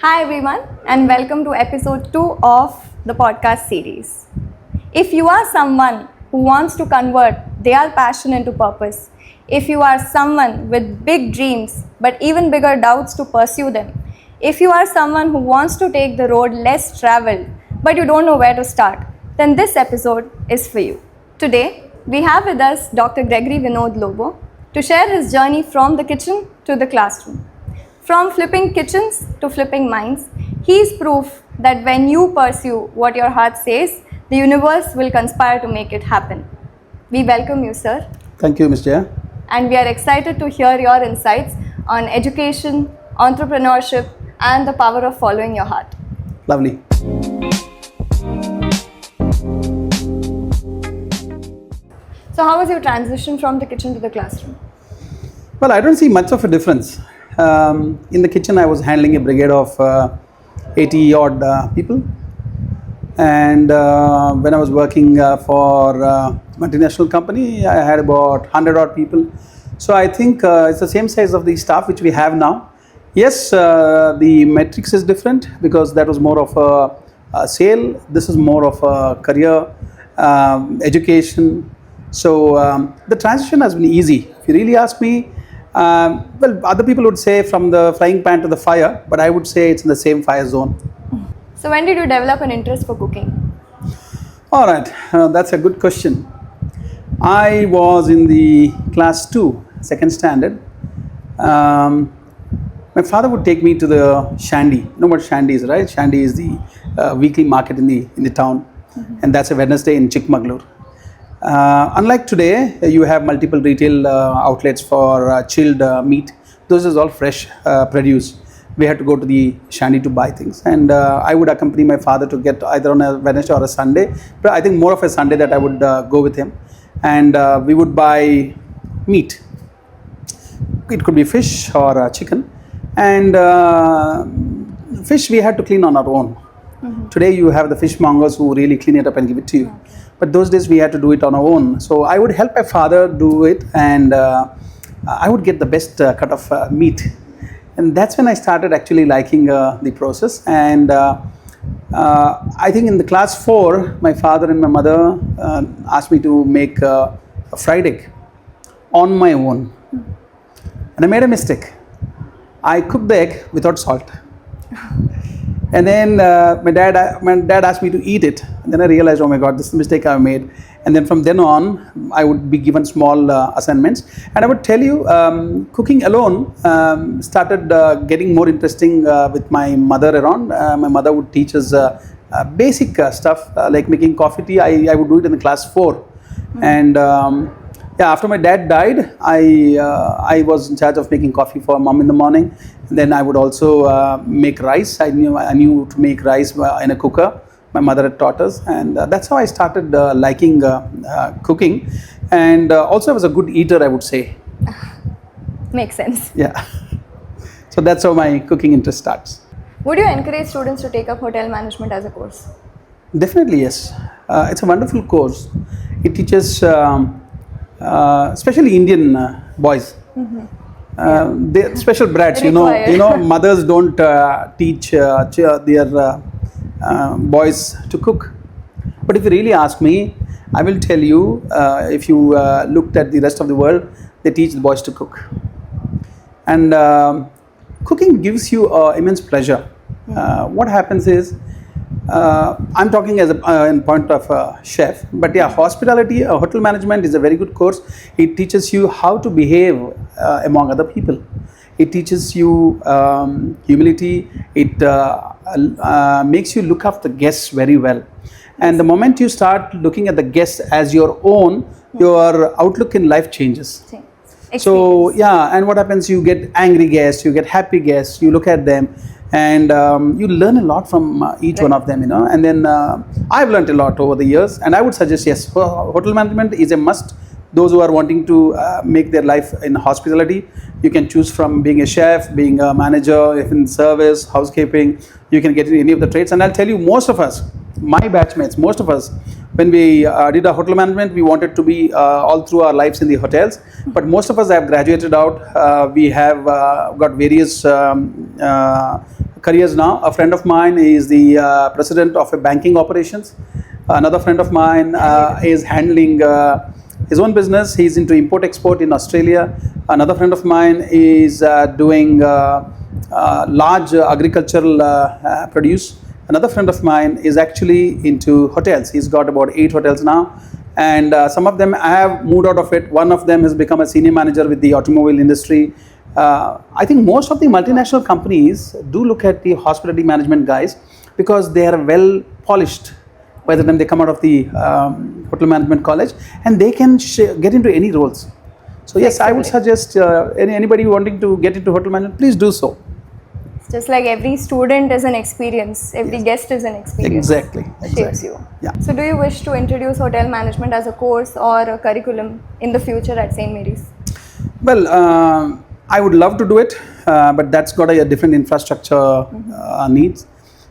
Hi everyone and welcome to episode 2 of the podcast series. If you are someone who wants to convert their passion into purpose, if you are someone with big dreams but even bigger doubts to pursue them, if you are someone who wants to take the road less traveled but you don't know where to start, then this episode is for you. Today we have with us Dr. Gregory Vinod Lobo to share his journey from the kitchen to the classroom. From flipping kitchens to flipping minds, he is proof that when you pursue what your heart says, the universe will conspire to make it happen. We welcome you, sir. Thank you, Ms. Jaya. And we are excited to hear your insights on education, entrepreneurship, and the power of following your heart. Lovely. So how was your transition from the kitchen to the classroom? Well, I don't see much of a difference. In the kitchen, I was handling a brigade of 80 odd people. And when I was working for a multinational company, I had about 100 odd people. So I think it's the same size of the staff which we have now. Yes, the metrics is different because that was more of a sale. This is more of a career, education. So the transition has been easy. If you really ask me, well, other people would say from the frying pan to the fire, but I would say it's in the same fire zone. So when did you develop an interest for cooking? All right, that's a good question. I was in the class 2, second standard. My father would take me to the shandy. You know what shandy is, right? Shandy is the weekly market in the town, and that's a Wednesday in Chikkamagaluru. Unlike today, you have multiple retail outlets for chilled meat. Those is all fresh produce. We had to go to the shandy to buy things, and I would accompany my father to get either on a Wednesday or a Sunday. But I think more of a Sunday that I would go with him, and we would buy meat. It could be fish or chicken, and fish we had to clean on our own. Today you have the fishmongers who really clean it up and give it to you. But those days we had to do it on our own. So I would help my father do it, and I would get the best cut of meat. And that's when I started actually liking the process. And I think in the class 4, my father and my mother asked me to make a fried egg on my own. And I made a mistake. I cooked the egg without salt. And then my dad asked me to eat it. And then I realized, oh my God, this is the mistake I made. And then from then on, I would be given small assignments. And I would tell you, cooking alone started getting more interesting with my mother around. My mother would teach us basic stuff like making coffee tea. I would do it in the class 4. And yeah, after my dad died, I was in charge of making coffee for mom in the morning. And then I would also make rice. I knew to make rice in a cooker. My mother had taught us, and that's how I started liking cooking. And also I was a good eater, I would say. Makes sense. Yeah. So that's how my cooking interest starts. Would you encourage students to take up hotel management as a course? Definitely, yes. It's a wonderful course. It teaches especially Indian boys. They're special brats, you know. Mothers don't teach their boys to cook. But if you really ask me, I will tell you, if you looked at the rest of the world, they teach the boys to cook. And cooking gives you immense pleasure. What happens is, I'm talking as in point of a chef, but yeah, hospitality, hotel management is a very good course. It teaches you how to behave among other people. It teaches you humility. It makes you look after guests very well. And the moment you start looking at the guests as your own, your outlook in life changes. So yeah, and what happens, you get angry guests, you get happy guests, you look at them, and you learn a lot from each one of them, you know. And then I've learned a lot over the years, and I would suggest, yes, hotel management is a must. Those who are wanting to make their life in hospitality, you can choose from being a chef, being a manager, in service, housekeeping. You can get in any of the trades. And I'll tell you, most of us, my batchmates, most of us, when we did our hotel management, we wanted to be all through our lives in the hotels. But most of us have graduated out. We have got various careers now. A friend of mine is the president of a banking operations. Another friend of mine is handling his own business. He's into import export in Australia. Another friend of mine is doing large agricultural produce. Another friend of mine is actually into hotels. He's got about 8 hotels now, and some of them have moved out of it. One of them has become a senior manager with the automobile industry. I think most of the multinational companies do look at the hospitality management guys because they are well polished. By the time they come out of the hotel management college, and they can get into any roles. So yes, I would suggest anybody wanting to get into hotel management, please do so. Just like every student is an experience, every guest is an experience. Exactly. Shapes you. Yeah. So do you wish to introduce hotel management as a course or a curriculum in the future at St. Mary's? Well, I would love to do it, but that's got a different infrastructure needs,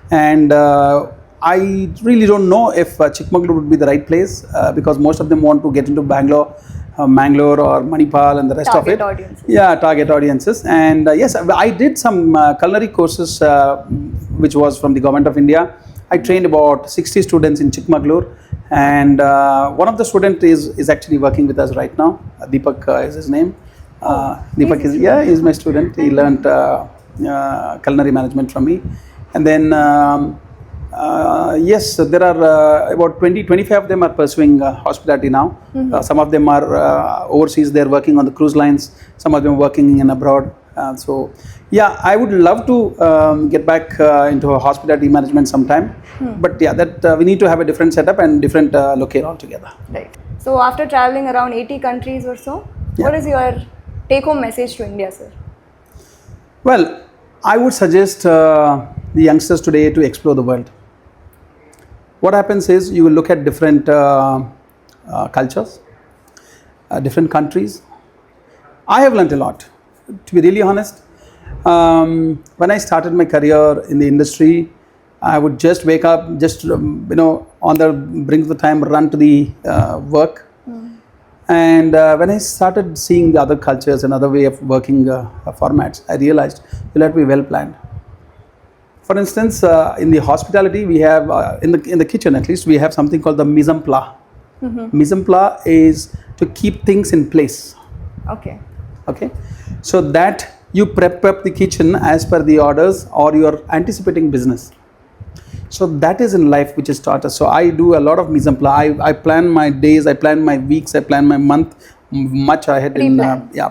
and I really don't know if Chikkamagaluru would be the right place because most of them want to get into Bangalore or Manipal and the rest Target of it. audiences. Yeah, target audiences. And yes, I did some culinary courses which was from the Government of India. I trained about 60 students in Chikkamagaluru, and one of the students is actually working with us right now. Deepak is his name. Deepak is my student. He learned culinary management from me, and then. Yes, there are about 25 of them are pursuing hospitality now. Some of them are overseas, they're working on the cruise lines. Some of them are working in abroad. So, yeah, I would love to get back into hospitality management sometime. But yeah, that we need to have a different setup and different locale altogether. Right. So, after traveling around 80 countries or so, what is your take-home message to India, sir? Well, I would suggest the youngsters today to explore the world. What happens is you will look at different cultures, different countries. I have learnt a lot, to be really honest. When I started my career in the industry, I would just wake up, just on the brink of the time, run to the work. And when I started seeing the other cultures and other way of working formats, I realized you'll have to be well planned. For instance, in the hospitality, we have in the kitchen at least we have something called the mise en place. Mise en place is to keep things in place. Okay. So that you prep up the kitchen as per the orders or you're anticipating business. So that is in life which is taught us. So I do a lot of mise en place. I plan my days, I plan my weeks, I plan my month much ahead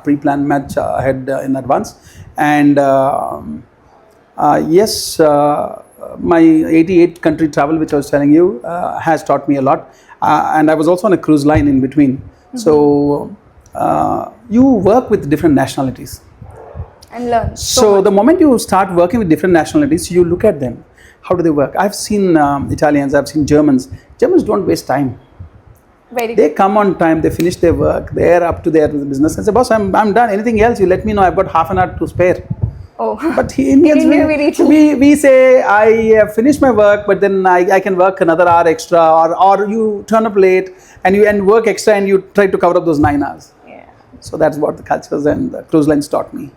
pre-plan much ahead in advance. And yes, my 88 country travel, which I was telling you, has taught me a lot. And I was also on a cruise line in between. So you work with different nationalities. And learn. So the moment you start working with different nationalities, you look at them. How do they work? I've seen Italians, I've seen Germans. Germans don't waste time. They come on time, they finish their work, they're up to their business. I say, boss, I'm done. Anything else, you let me know. I've got half an hour to spare. Oh. But Indians, we say, I have finished my work, but then I can work another hour extra, or you turn up late and work extra and you try to cover up those 9 hours. Yeah. So that's what the cultures and the cruise lines taught me.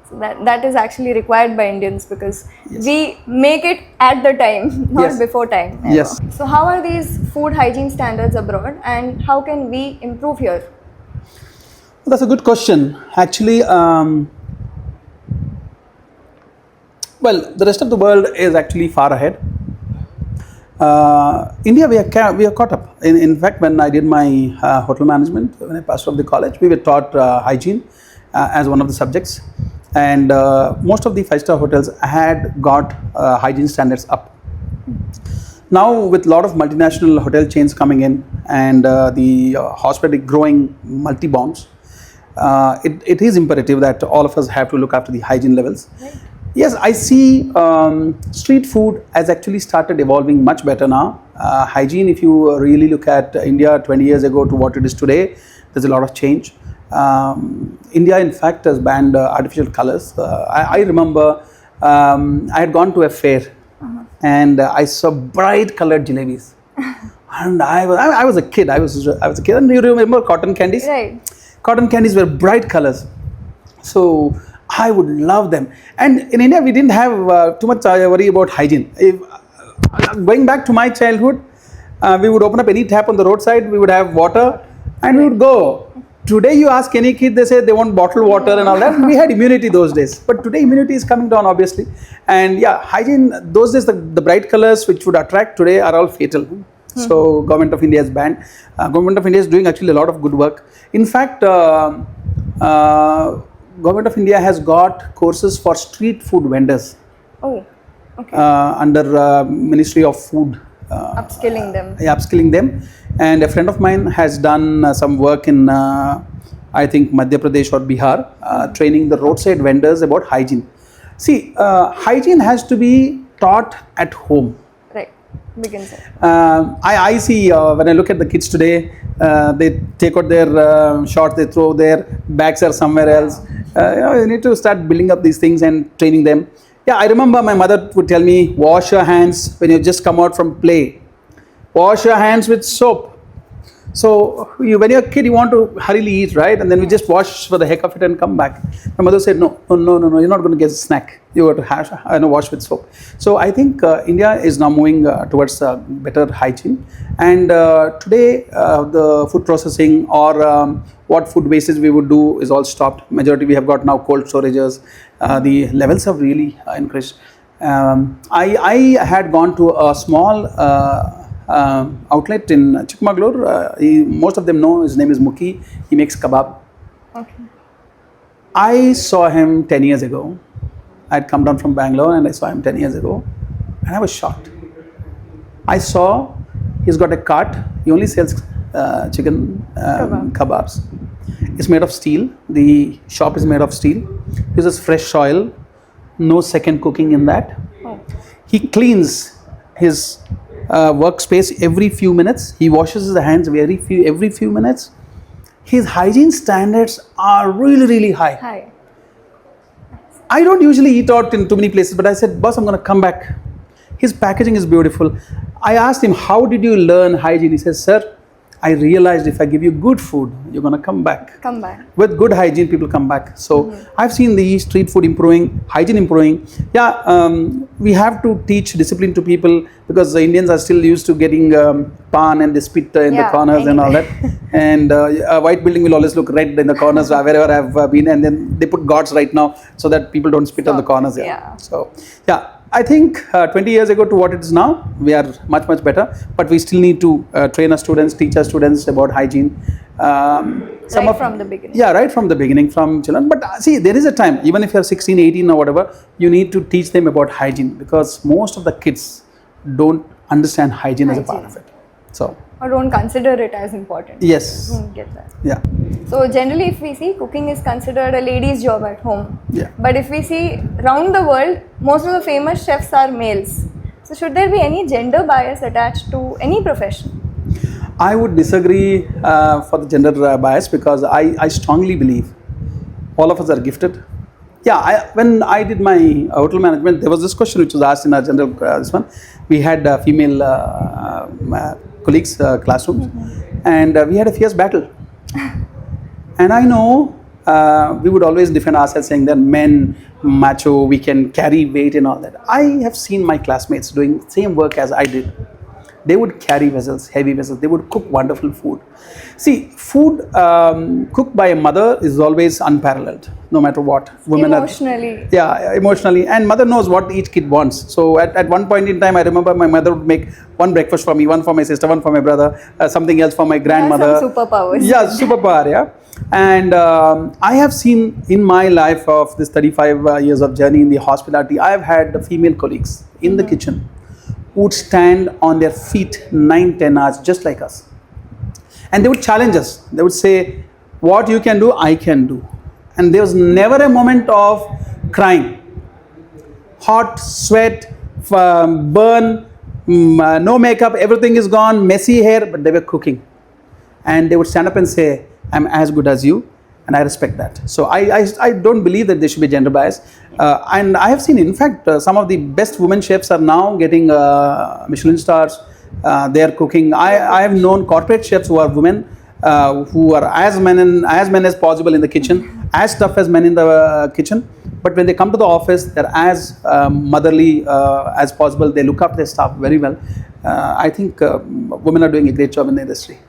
So that is actually required by Indians because we make it at the time, not before time. Ever. Yes. So how are these food hygiene standards abroad and how can we improve here? Well, that's a good question. Actually, well, the rest of the world is actually far ahead. India, we are caught up. In fact, when I did my hotel management, when I passed off the college, we were taught hygiene as one of the subjects. And most of the 5-star hotels had got hygiene standards up. Now with a lot of multinational hotel chains coming in and the hospitality growing multi-bounds, it is imperative that all of us have to look after the hygiene levels. Right. Yes, I see street food has actually started evolving much better now. Hygiene, if you really look at India 20 years ago to what it is today, there's a lot of change. India, in fact, has banned artificial colors. I remember I had gone to a fair and I saw bright colored jalebis. And I was a kid. I was a kid. And you remember cotton candies? Right. Cotton candies were bright colors. So I would love them. And in India, we didn't have too much worry about hygiene. Going back to my childhood, we would open up any tap on the roadside, we would have water, and we would go. Today, you ask any kid, they say they want bottled water and all that. We had immunity those days, but today immunity is coming down, obviously. And yeah, hygiene. Those days, the bright colors which would attract today are all fatal. So, Government of India has banned. Government of India is doing actually a lot of good work. In fact, Government of India has got courses for street food vendors. Oh, okay. Under Ministry of Food. Upskilling them. Yeah, upskilling them. And a friend of mine has done some work in, I think, Madhya Pradesh or Bihar, training the roadside vendors about hygiene. See, hygiene has to be taught at home. Right. Begins it. I see when I look at the kids today, they take out their shorts, they throw their bags are somewhere else. You need to start building up these things and training them. Yeah, I remember my mother would tell me, wash your hands when you just come out from play. Wash your hands with soap. So when you're a kid, you want to hurriedly eat, right? And then we just wash for the heck of it and come back. My mother said, no, you're not going to get a snack. You have to wash with soap. So I think India is now moving towards better hygiene. And today, the food processing or what food wastage we would do is all stopped. Majority we have got now cold storages. The levels have really increased. I had gone to a small outlet in Chikkamagaluru. Most of them know his name is Muki. He makes kebab. Okay. I saw him 10 years ago. I had come down from Bangalore and I saw him 10 years ago. And I was shocked. I saw he's got a cart. He only sells chicken kebabs. It's made of steel. The shop is made of steel. He uses fresh soil. No second cooking in that. Oh. He cleans his workspace every few minutes. He washes his hands every few minutes. His hygiene standards are really, really high. Hi. I don't usually eat out in too many places, but I said, boss, I'm going to come back. His packaging is beautiful. I asked him, how did you learn hygiene? He says, sir, I realized if I give you good food, you're going to come back. Come back. With good hygiene, people come back. So I've seen the street food improving, hygiene improving. Yeah, we have to teach discipline to people because the Indians are still used to getting pan and they spit in the corners and all that. And a white building will always look red in the corners wherever I've been. And then they put gods right now so that people don't spit on the corners. Yeah. So, yeah. I think 20 years ago to what it is now, we are much, much better. But we still need to train our students, teach our students about hygiene. From the beginning. Yeah, right from the beginning, from children. But see, there is a time, even if you're 16, 18 or whatever, you need to teach them about hygiene because most of the kids don't understand hygiene as a part of it. So. Or don't consider it as important. Yes. Get that. Yeah. So generally if we see, cooking is considered a lady's job at home. Yeah. But if we see around the world, most of the famous chefs are males. So should there be any gender bias attached to any profession? I would disagree for the gender bias because I strongly believe all of us are gifted. Yeah, when I did my hotel management, there was this question which was asked in our general this one. We had female colleagues, classrooms, and we had a fierce battle. And I know we would always defend ourselves saying that men, macho, we can carry weight and all that. I have seen my classmates doing the same work as I did. They would carry vessels, heavy vessels. They would cook wonderful food. See, food cooked by a mother is always unparalleled, no matter what. Women emotionally. Emotionally. And mother knows what each kid wants. So at one point in time, I remember my mother would make one breakfast for me, one for my sister, one for my brother, something else for my grandmother. Some superpowers. Yeah, superpower, yeah. And I have seen in my life of this 35 years of journey in the hospitality, I have had female colleagues in the kitchen who would stand on their feet 9-10 hours just like us. And they would challenge us. They would say, what you can do, I can do. And there was never a moment of crying. Hot, sweat, burn, no makeup, everything is gone, messy hair, but they were cooking. And they would stand up and say, I'm as good as you. And I respect that. So I don't believe that there should be gender bias. And I have seen, in fact, some of the best women chefs are now getting Michelin stars. They are cooking. I have known corporate chefs who are women, who are as men as possible in the kitchen, as tough as men in the kitchen. But when they come to the office, they're as motherly as possible. They look after their staff very well. I think women are doing a great job in the industry.